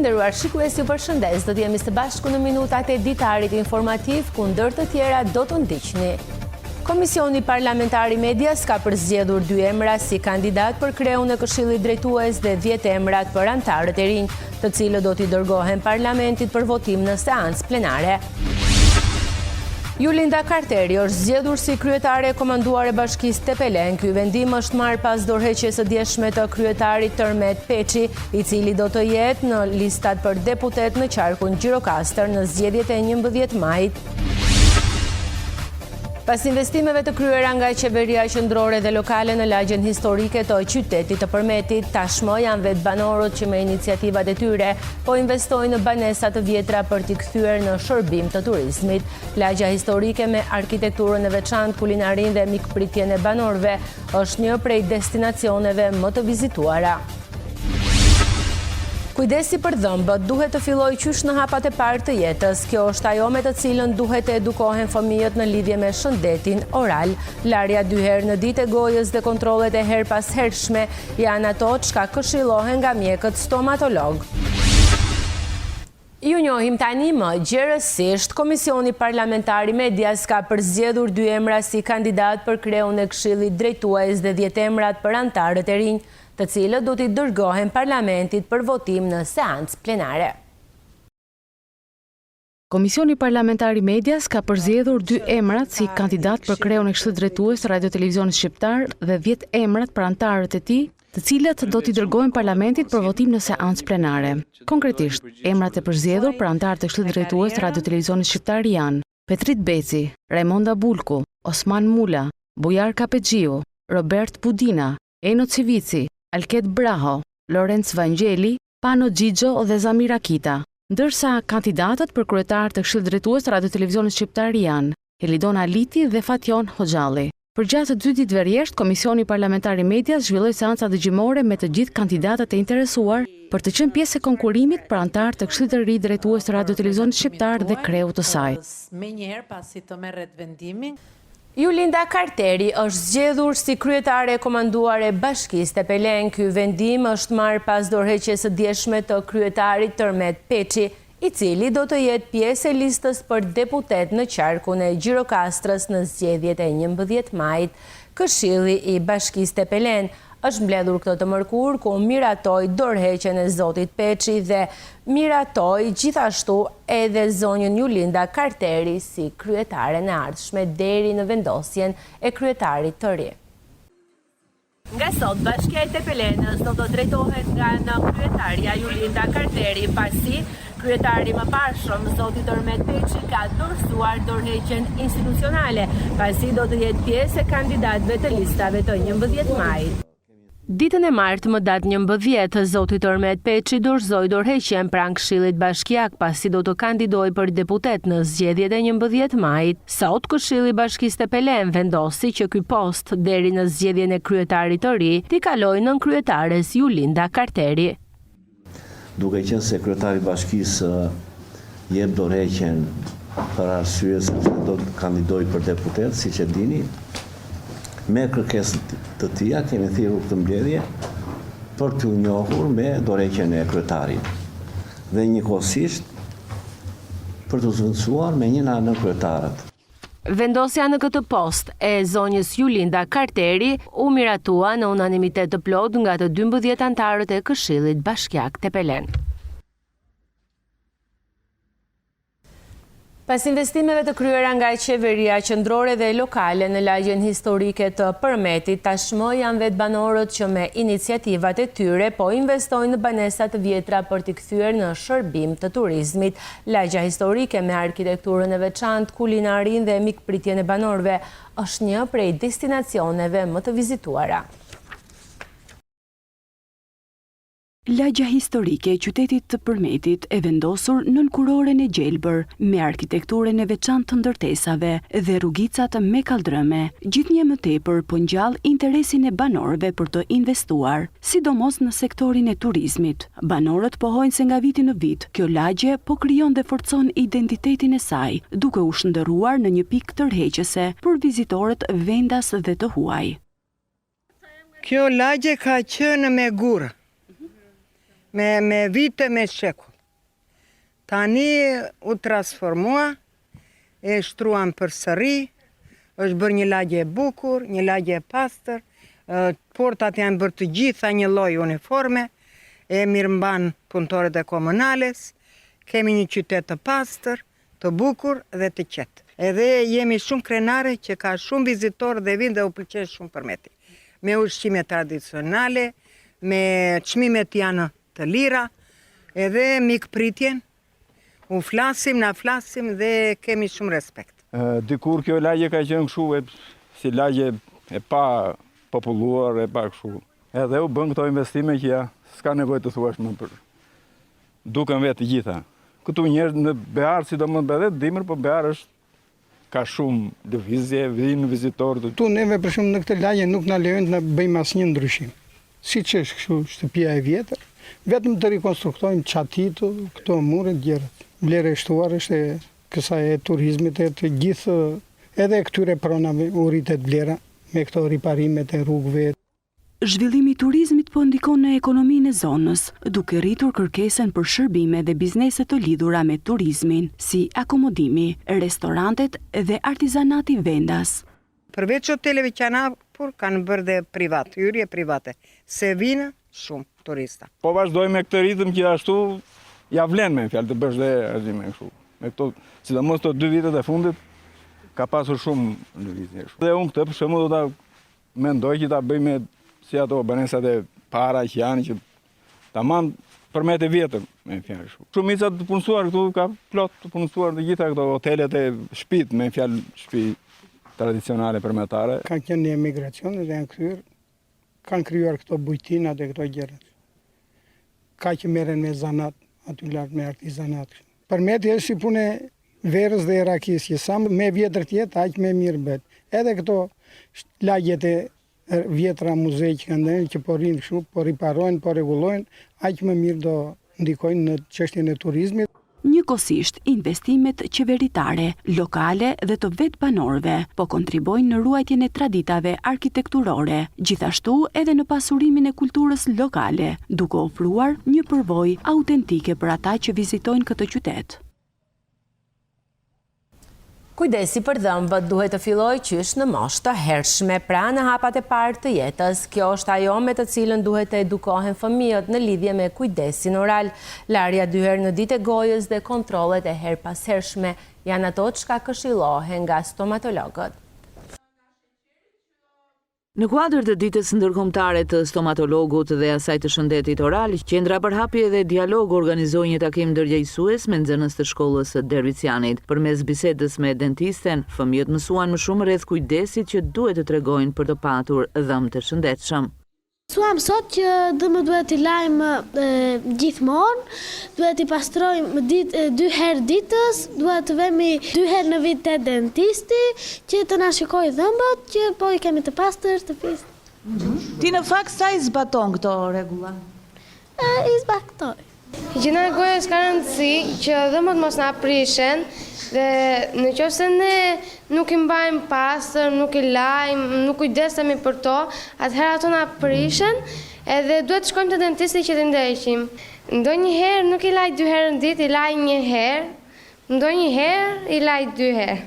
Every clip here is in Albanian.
Të nderuar shikues, ju përshëndes. Do të jemi së bashku në minutat e ditarit informativ, ku ndër të tjera do të ndiqni. Komisioni Parlamentar i Medias ka përzgjedhur 2 emra si kandidat për kreun e Këshillit Drejtues dhe 10 emrat për antarët e rinj, të cilët do t'i dërgohen Parlamentit për votim në seancë plenare. Julinda Karteri është zgjedhur si kryetare e komanduar e Bashkisë Tepelen. Ky vendim është marrë pas dorëheqjes së djeshme të kryetarit Tërmet Peçi, i cili do të jetë në listat për deputet në qarkun Gjirokastër në zgjedhjet e 11 majit. Pas investimeve të kryera nga qeveria qendrore dhe lokale në lagjen historike të qytetit të Përmetit, tashmë janë vetë banorët që me iniciativat e tyre po investojnë në banesa të vjetra për t'i kthyer në shërbim të turizmit. Lagja historike me arkitekturën e veçantë, kulinarin dhe mikpritjen e banorëve është një prej destinacioneve më të vizituara. Kujdesi për dhëmbët duhet të fillojë qysh në hapat e parë të jetës. Kjo është ajo me të cilën duhet të edukohen fëmijët në lidhje me shëndetin oral. Larja 2 herë në ditë e gojës dhe kontrollet e her pas hershme janë ato çka këshillohen nga mjekët stomatolog. Ju njohim tani më gjerësisht. Komisioni Parlamentar i Medias ka përzgjedhur 2 emra si kandidat për kreun e Këshillit Drejtues dhe 10 emrat për antarët e rinj, të cilët do t'i dërgohen Parlamentit për votim në seancë plenare. Komisioni Parlamentar i Medias ka përzgjedhur 2 emrat si kandidat për kreun e Këshillit Drejtues të Radio-Televizionit Shqiptar dhe 10 emrat për antarët e tij, të cilët do t'i dërgohen Parlamentit për votim në seancë plenare. Konkretisht, emrat e përzgjedhur për antarët e Këshillit Drejtues të Radio-Televizionit Shqiptar janë Petrit Beci, Raimonda Bulku, Osman Mula, Bujar Kapexhiu, Robert Budina, Eno Civici, Alket Braho, Lorenz Vangeli, Pano Gjigjo dhe Zamira Kita. Ndërsa kandidatët për kryetar të Këshillit Drejtues të Radio-Televizionit Shqiptar janë Helidona Liti dhe Fatjon Hoxhalli. Për gjatë 2 ditëve rresht, Komisioni Parlamentar i Medias zhvilloi seanca dëgjimore me të gjithë kandidatët e interesuar për të qenë pjesë e konkurimit për antar të Këshillit të Ri Drejtues të Radio-Televizionit Shqiptar dhe kreut të saj. Menjëherë pasi të merret vendimi, Julinda Karteri është zgjedhur si kryetare e komanduar e Bashkisë Tepelen. Ky vendim është marrë pas dorëheqjes së djeshme të kryetarit Tërmet Peçi, i cili do të jetë pjesë e listës për deputet në qarkun e Gjirokastrës në zgjedhjet e 11 majit. Këshilli i Bashkisë Tepelen është mbledhur këtë të mërkur, ku miratoi dorëheqjen e zotit Peçi dhe miratoi gjithashtu edhe zonjën Julinda Karteri si kryetare në ardhshme deri në vendosjen e kryetarit të ri. Nga sot, Bashkia e Tepelenës do të drejtohet nga në kryetarja Julinda Karteri, pasi kryetari më parshëm, zoti Tërmet Peçi, ka dorëzuar dorëheqjen institucionale, pasi do të jetë pjesë e kandidatëve të listave të 11 majit. Ditën e martë më datë 11, zoti Tërmet Peçi dorëzoi dorëheqjen pranë Këshillit Bashkiak, pasi do të kandidojë për deputet në zgjedhjet e 11 majit. Sot Këshilli i Bashkisë Tepelen vendosi që ky post deri në zgjedhjen e kryetarit të ri t'i kalojë nën kryetares Julinda Karteri. Duke qenë se kryetari i Bashkisë jep dorëheqjen për arsye se do të kandidojë për deputet, siç e dini, me kërkesë të tija kemi thirrur këtë mbledhje për t'u njohur me dorëheqjen e kryetarit dhe njëkohësisht për t'u zvendësuar me një nga kryetarët. Vendosja në këtë post e zonjës Julinda Karteri u miratua në unanimitet të plot nga të 12 antarët e Këshillit Bashkiak Tepelen. Pas investimeve të kryera nga qeveria qendrore dhe lokale në lagjen historike të Përmetit, tashmë janë vetë banorët që me iniciativat e tyre po investojnë në banesa të vjetra për t'i kthyer në shërbim të turizmit. Lagja historike me arkitekturën e veçantë, kulinarin dhe mikpritjen e banorëve është një prej destinacioneve më të vizituara. Lagja historike e qytetit të Përmetit e vendosur nën kuroren e gjelbër, me arkitekturën e veçantë të ndërtesave dhe rrugicat me kaldrëme, gjithnjë më tepër po ngjall interesin e banorëve për të investuar, sidomos në sektorin e turizmit. Banorët pohojnë se nga viti në vit, kjo lagje po krijon dhe forcon identitetin e saj, duke u shndërruar në një pikë tërheqëse për vizitorët vendas dhe të huaj. Kjo lagje ka qenë me gurë. Me vite, me shekull. Tani u transformua, e shtruan përsëri, është bërë një lagje e bukur, një lagje e pastër, portat janë bërë të gjitha një lloj uniforme, e mirëmban punëtorët e komunales, kemi një qytet të pastër, të bukur dhe të qetë. Edhe jemi shumë krenare që ka shumë vizitorë dhe vinë dhe u pëlqen shumë Përmeti. Me ushqime tradicionale, me çmimet janë të lira, edhe mikpritjen, u flasim, na flasim dhe kemi shumë respekt. Dikur kjo lagje ka qenë kështu si lagje e pa populluar, e pa kështu. Edhe u bën këto investime që ja s'ka nevojë të thuash më për duken vetë të gjitha. Këtu njerëz në Bear, sidomos edhe dimër, po Bear ka shumë lëvizje, vinë vizitorë. Tu neve për shembull në këtë lagje nuk na lejojnë të na bëjmë asnjë ndryshim. Siç është kështu shtëpia e vjetër, vetëm të rikonstruktojmë çatitu, këto muret gjerët. Vlera e shtuar është e kësaj e turizmit e të gjithë edhe këtyre pronave u rritet vlera me këto riparimet e rrugëve. Zhvillimi i turizmit po ndikon në ekonominë e zonës, duke rritur kërkesën për shërbime dhe biznese të lidhura me turizmin, si akomodimi, restorantet dhe artizanati vendas. Përveç hoteleve që janë hapur, kanë bërë dhe privat, hyrje private, se vinë shumë turista. Po vazhdojmë me këtë ritëm që ashtu ja vlen me fjalë të bësh dhe arzime kështu. Me këto, sidomos këto 2 vitet e fundit, ka pasur shumë lëvizje kështu. Dhe unë këtë për shembull do ta mendoj që ta bëj me si ato banesat e para që janë që tamam Përmet e vjetër, me fjalë kështu. Shumica të punësuar këtu ka plot të punësuar të gjitha këto hotelet e shtëpit, me fjalë shtëpi tradicionale përmetare. Ka qenë një emigracion dhe kanë krijuar këto bujtinat e këto gjërat. Ka që merren me zanat, aty lart me artizanat. Përmeti është si punë verës dhe rakis, që sa me vjetër tjetë, aq me mirë bet. Edhe këto lagjet e vjetra muzej që kanë dhënë, që po rinë kështu, po riparojnë, po rregullojnë, aq më mirë do ndikojnë në çështjen e turizmit. Njëkohësisht, investimet qeveritare, lokale dhe të vetë banorëve po kontribojnë në ruajtjen e traditave arkitekturore, gjithashtu edhe në pasurimin e kulturës lokale, duke ofruar një përvojë autentike për ata që vizitojnë këtë qytet. Kujdesi për dhëmbët duhet të fillojë qysh në moshë të hershme, pra në hapat e parë të jetës. Kjo është ajo me të cilën duhet të edukohen fëmijët në lidhje me kujdesin oral. Larja 2 herë në ditë e gojës dhe kontrollet e her pas hershme janë ato çka këshillohen nga stomatologët. Në kuadër të ditës ndërkombëtare të stomatologut dhe asaj të shëndetit oral, Qendra për hapje dhe dialog organizoi një takim ndërgjegjësues me nxënës të shkollës së Dervicianit. Përmes bisedës me dentisten, fëmijët mësuan më shumë rreth kujdesit që duhet të tregojnë për të patur dhëmbë të shëndetshëm. Mësuam sot që dhëmbët duhet t'i lajmë gjithmonë, duhet t'i pastrojmë 2 herë ditës, duhet të vemi 2 herë në vit te dentisti, që të na shikojë dhëmbët, që po i kemi të pastër, të fisë. Ti në fakt sa i zbaton këto rregulla? I zbatoj. Gjëna e gojës ka rëndësi që dhëmbët mos na prishen, dhe në qoftë se ne nuk i mbajmë pastër, nuk i lajmë, nuk kujdesemi për to, atëherë ato na prishen, edhe duhet të shkojmë te dentisti që t'i ndreqim. Ndonjëherë nuk i laj 2 herë në ditë, i laj 1 herë, ndonjëherë i laj 2 herë.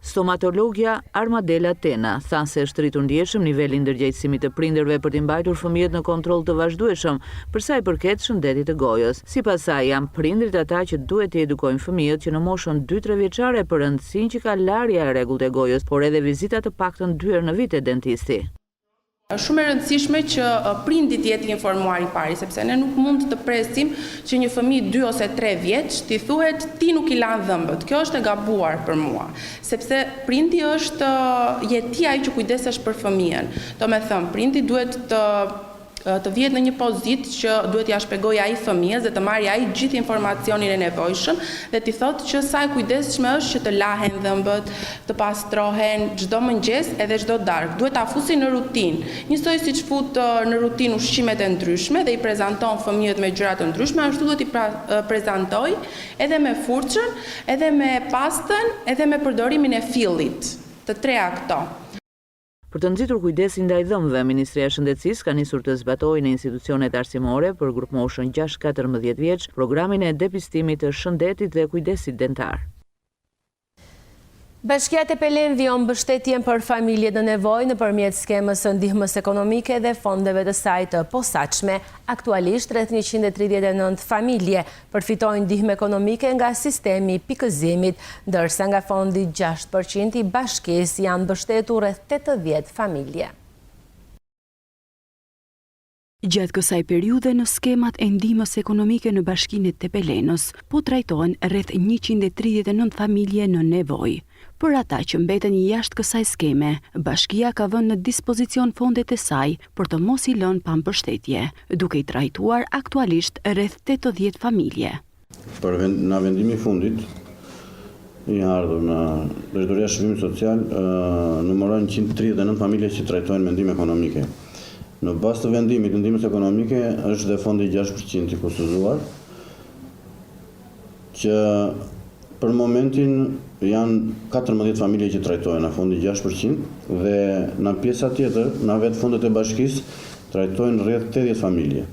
Stomatologja Armadela Tena tha se është rritur ndjeshëm niveli i ndërgjegjësimit të prindërve për t'i mbajtur fëmijët në kontroll të vazhdueshëm për sa i përket shëndetit të gojës. Sipas saj, janë prindrit ata që duhet të edukojnë fëmijët që në moshën 2-3 vjeçare për rëndësinë që ka larja e rregullt e gojës, por edhe vizita të paktën 2 herë në vit te dentisti. Shumë e rëndësishme që prindi të jetë informuar i pari, sepse ne nuk mund të presim që një fëmijë 2 ose 3 vjeç t'i thuhet ti nuk i lan dhëmbët. Kjo është e gabuar për mua, sepse prindi është ti ai që kujdesesh për fëmijën. Domethënë, prindi duhet të vihet në një pozitë që duhet t'ia shpjegojë ai fëmijës dhe të marrë ai gjithë informacionin e nevojshëm dhe t'i thotë që sa e kujdesshme është që të lahen dhëmbët, të pastrohen çdo mëngjes edhe çdo darkë. Duhet ta fusi në rutinë. Njësoj siç fut në rutinë ushqimet e ndryshme dhe i prezanton fëmijët me gjëra të ndryshme, ashtu duhet i prezantoj edhe me furçën, edhe me pastën, edhe me përdorimin e fillit. Të treja këto. Për të nxitur kujdesin ndaj dhëmbëve, Ministria e Shëndetësisë ka nisur të zbatojë në institucionet arsimore për grup moshën 6-14 vjeç programin e depistimit të shëndetit dhe kujdesit dentar. Bashkia Tepelen vion mbështetjen për familjet në nevojë nëpërmjet skemës së ndihmës ekonomike dhe fondeve të saj të posaçme. Aktualisht rreth 139 familje përfitojnë ndihmë ekonomike nga sistemi i pikëzimit, ndërsa nga fondi 6% i bashkisë janë mbështetur rreth 80 familje. Gjatë kësaj periude në skemat e ndihmës ekonomike në Bashkinë e Tepelenës po trajtohen rreth 139 familje në nevojë. Për ata që mbeten jashtë kësaj skeme, bashkia ka vënë në dispozicion fondet e saj për të mos i lënë pa mbështetje, duke i trajtuar aktualisht rreth 80 familje. Për nga vendimi i fundit i ardhur në Drejtoria e Shërbimit Social, numërojnë 139 familje që trajtojnë me ndihmë ekonomike. Në bazë të vendimit të ndihmës ekonomike është dhe fondi 6% i kushtuar, që për momentin janë 14 familje që trajtojnë në fondi 6% dhe në pjesa tjetër, në vetë fondet e bashkisë, trajtojnë rreth 80 familje.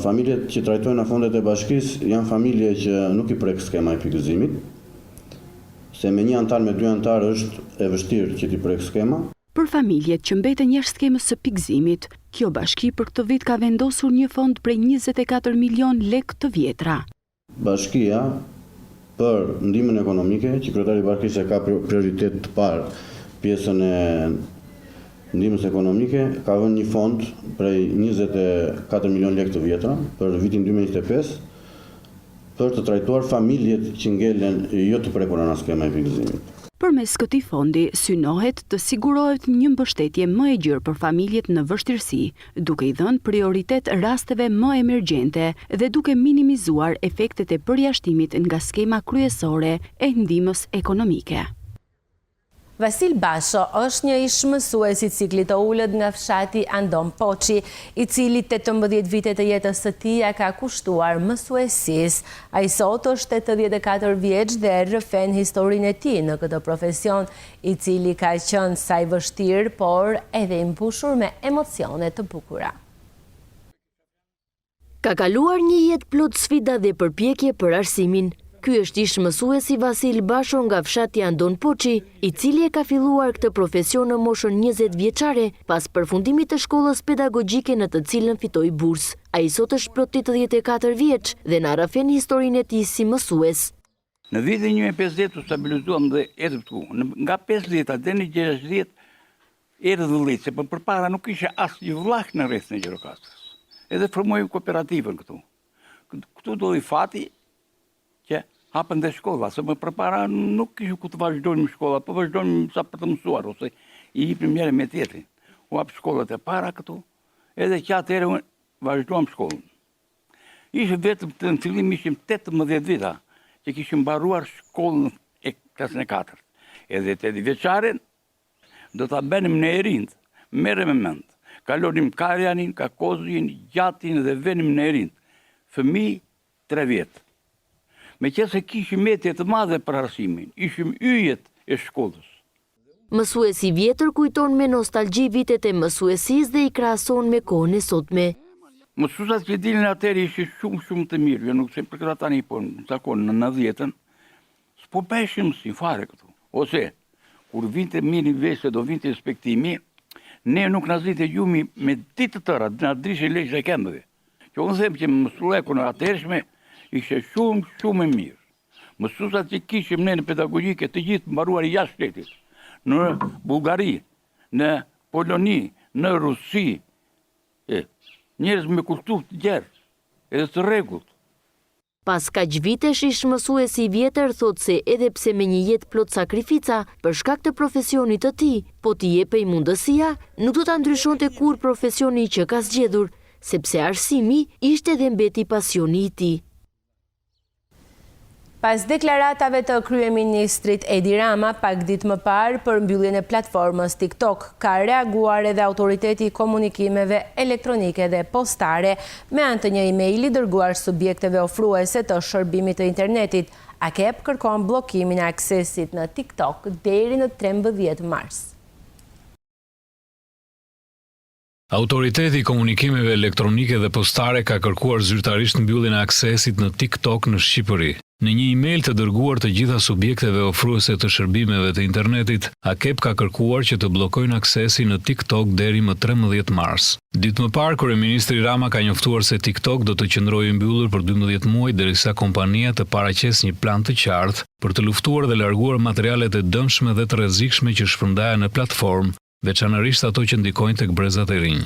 Familjet që trajtojnë në fondet e bashkisë janë familje që nuk i prek skema e pikëzimit, se me një antar me 2 antar është e vështirë që t'i prek skema. Për familjet që mbeten jashtë skemës së pikëzimit, kjo bashki për këtë vit ka vendosur një fond prej 24 milion lek të vjetra. Bashkia për ndihmën ekonomike, që kryetari i bashkisë ka prioritet të parë pjesën e ndihmës ekonomike, ka vënë një fond prej 24 milion lek të vjetra për vitin 2025 për të trajtuar familjet që ngelen jo të prekura nga skema e pikëzimit. Përmes këtij fondi synohet të sigurohet një mbështetje më e gjerë për familjet në vështirësi, duke i dhënë prioritet rasteve më emergjente dhe duke minimizuar efektet e përjashtimit nga skema kryesore e ndihmës ekonomike. Vasil Basho është një ish mësues i ciklit të ulët nga fshati Andon Poçi, i cili 18 vite të jetës së tij ka kushtuar mësuesisë. Ai sot është 84 vjeç dhe rrëfen historinë e tij në këtë profesion, i cili ka qenë sa i vështirë, por edhe i mbushur me emocione të bukura. Ka kaluar një jetë plot sfida dhe përpjekje për arsimin. Ky është ish mësuesi Vasil Basho nga fshati Andon Poçi, i cili e ka filluar këtë profesion në moshën 20 vjeçare pas përfundimit të shkollës pedagogjike në të cilën fitoi bursë. Ai sot është plot 84 vjeç dhe na rrëfen historinë e tij si mësues. Në vitin 1950 u stabilizuam dhe erdhëm këtu. Nga 50 deri në 60 erdhë vëllëse, por përpara nuk ishte asnjë vllak në rrethën e Gjirokastrës. Edhe formojmë kooperativën këtu. Këtu doli fati që hapën dhe shkolla, se më përpara nuk kishu ku të vazhdojmë shkolla, po vazhdojmë sa për të mësuar, ose i jipim njëri me tjetrin. U hapë shkollat e para këtu, edhe që atëherë vazhdojmë shkollën. Ishte vetëm në fillim ishim 18 vita, që kishim mbaruar shkollën e klasën e 4. Edhe 8 vjeçaren, do ta bënim në Erind, merrem me mend. Kalonim Karjanin, Kakozin, Gjatin dhe venim në Erind. Fëmijë 3 vjet. Me qëse kishim metje të madhe për arsimin, ishim yjet e shkollës. Mësuesi vjetër kujton me nostalgji vitet e mësuesisë dhe i krahason me kohën e sotme. Mësuesat që dilin atëherë ishin shumë të mirë, jo nuk se për këta tani, po në zakon në 90-ën, s'po bëshim si fare këtu. Ose, kur vinte mirë vesh se do vinte inspektimi, ne nuk na zinte gjumi me ditë të tëra, na drishe legjë e këmbëve. Që unë them që mësueku në atëhershme ishte shumë e mirë. Mësuesat që kishim ne në pedagogjike të gjithë mbaruar jashtë shtetit, në Bullgari, në Poloni, në Rusi, njerëz me kulturë të gjerë, edhe të rregullt. Pas kaq vitesh ish mësuesi i vjetër thot se edhe pse me një jetë plot sakrifica, për shkak të profesionit të tij, po t'i jepej mundësia, nuk do ta ndryshonte kur profesioni që ka zgjedhur, sepse arsimi ishte dhe mbeti pasioni i tij. Pas deklaratave të kryeministrit Edi Rama, pak ditë më parë për mbylljen e platformës TikTok, ka reaguar edhe autoriteti i komunikimeve elektronike dhe postare me anë të një emaili dërguar subjekteve ofruese të shërbimit të internetit. AKEP kërkon bllokimin e aksesit në TikTok deri në 13 mars. Autoriteti i komunikimeve elektronike dhe postare ka kërkuar zyrtarisht mbylljen e aksesit në TikTok në Shqipëri. Në një email të dërguar të gjitha subjekteve ofruese të shërbimeve të internetit, AKEP ka kërkuar që të bllokojnë aksesin në TikTok deri më 13 mars. Ditë më parë, kryeministri Rama ka njoftuar se TikTok do të qëndrojë mbyllur për 12 muaj derisa kompania të paraqesë një plan të qartë për të luftuar dhe larguar materialet e dëmshme dhe të rrezikshme që shpërndahen në platformë, veçanërisht ato që ndikojnë tek brezat e rinj.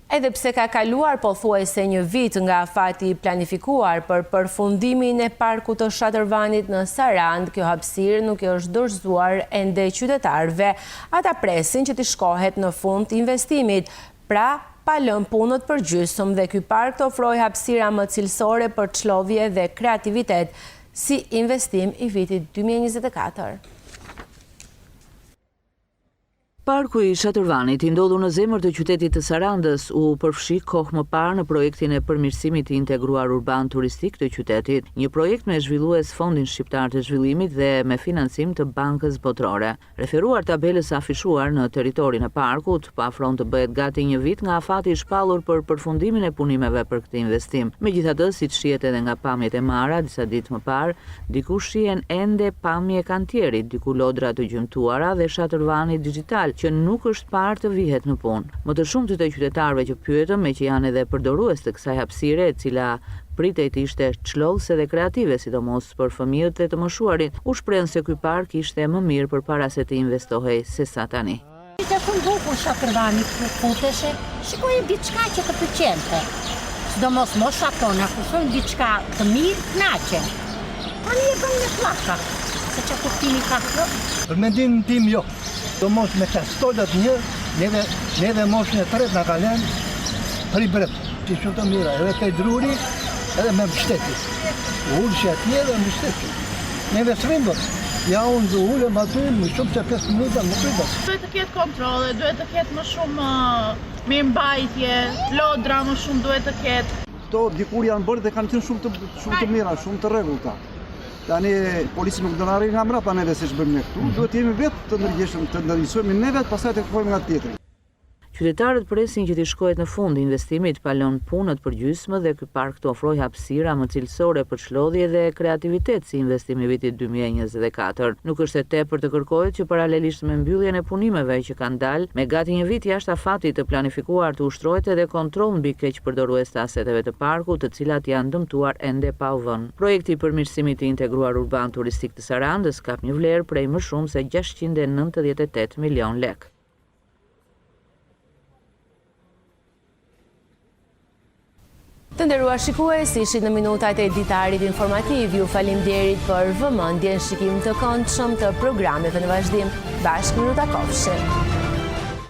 Edhe pse ka kaluar pothuajse një vit nga afati planifikuar për përfundimin e parkut të Shatërvanit në Sarand, kjo hapësirë nuk është dorëzuar ende qytetarëve. Ata presin që t'i shkohet në fund të investimit, pra pa lënë punët për gjysmë dhe ky park të ofrojë hapësira më cilësore për çlodhje dhe kreativitet si investim i vitit 2024. Parku i Shatërvanit, i ndodhur në zemër të qytetit të Sarandës, u përfshi kohë më parë në projektin e përmirësimit të integruar urban turistik të qytetit, një projekt me zhvillues Fondin Shqiptar të Zhvillimit dhe me financim të Bankës Botërore. Referuar tabelës afishuar në territorin e parkut, pa afron të bëhet gati një vit nga afati i shpallur për përfundimin e punimeve për këtë investim. Megjithatë, siç shihet edhe nga pamjet e marra disa ditë më parë, diku shihen ende pamje kantierit, diku lodra të gjymtuara dhe Shatërvani digjital, që nuk është parë të vihet në punë. Më të shumtë të qytetarëve që pyetëm, me që janë edhe përdorues të kësaj hapësire, e cila pritej të ishte çlodhëse dhe kreative, sidomos për fëmijët e të moshuarit, u shprehën se ky park ishte më mirë përpara se të investohej se sa tani. Ishte shumë bukur Shatërvani ku futeshe, shikoje diçka që të pëlqente. Sidomos moshat tona, ku shohin diçka të mirë, kënaqen. Tani e bën me pllaka, se çka kuptimi ka kjo? Për mendimin tim jo. Do mos me të stollat një, neve moshën e tretë nga kalen, për i brep, që shumë të mira, edhe të druri, edhe me mështeti. Ullë që atje dhe mështeti. Neve srimbër, ja unë dhe ullëm aty, më shumë që 5 minuta më krybër. Duhet të ketë kontrole, duhet të ketë më shumë mirëmbajtje, lodra më shumë duhet të ketë. Këto dikur janë bërë dhe kanë qenë shumë të mira, shumë të rregullta. Tani polici nuk do na arrijë nga mbrapa neve siç bëjmë ne këtu, duhet jemi vetë të ndërgjegjshëm, të ndërgjegjshojmë ne vetë, pastaj të kërkojmë nga tjetri. Qytetarët presin që t'i shkohet në fund investimit pa lënë punët për gjysmë dhe ky park të ofrojë hapësira më cilësore për çlodhje dhe kreativitet si investimi i vitit 2024. Nuk është e tepër të kërkohet që paralelisht me mbylljen e punimeve që kanë dalë, me gati një vit jashtë afatit të planifikuar të ushtrohet edhe kontroll mbi keqpërdorues të aseteve të parkut, të cilat janë dëmtuar ende pa u vënë. Projekti i përmirësimit të integruar urban turistik të Sarandës ka një vlerë prej më shumë se 698 milion lek. Të nderuar shikues, ishit në minutat e ditarit informativ. Ju faleminderit për vëmendjen, shikim të këndshëm të programeve në vazhdim. Bashkë Minuta Kofshi.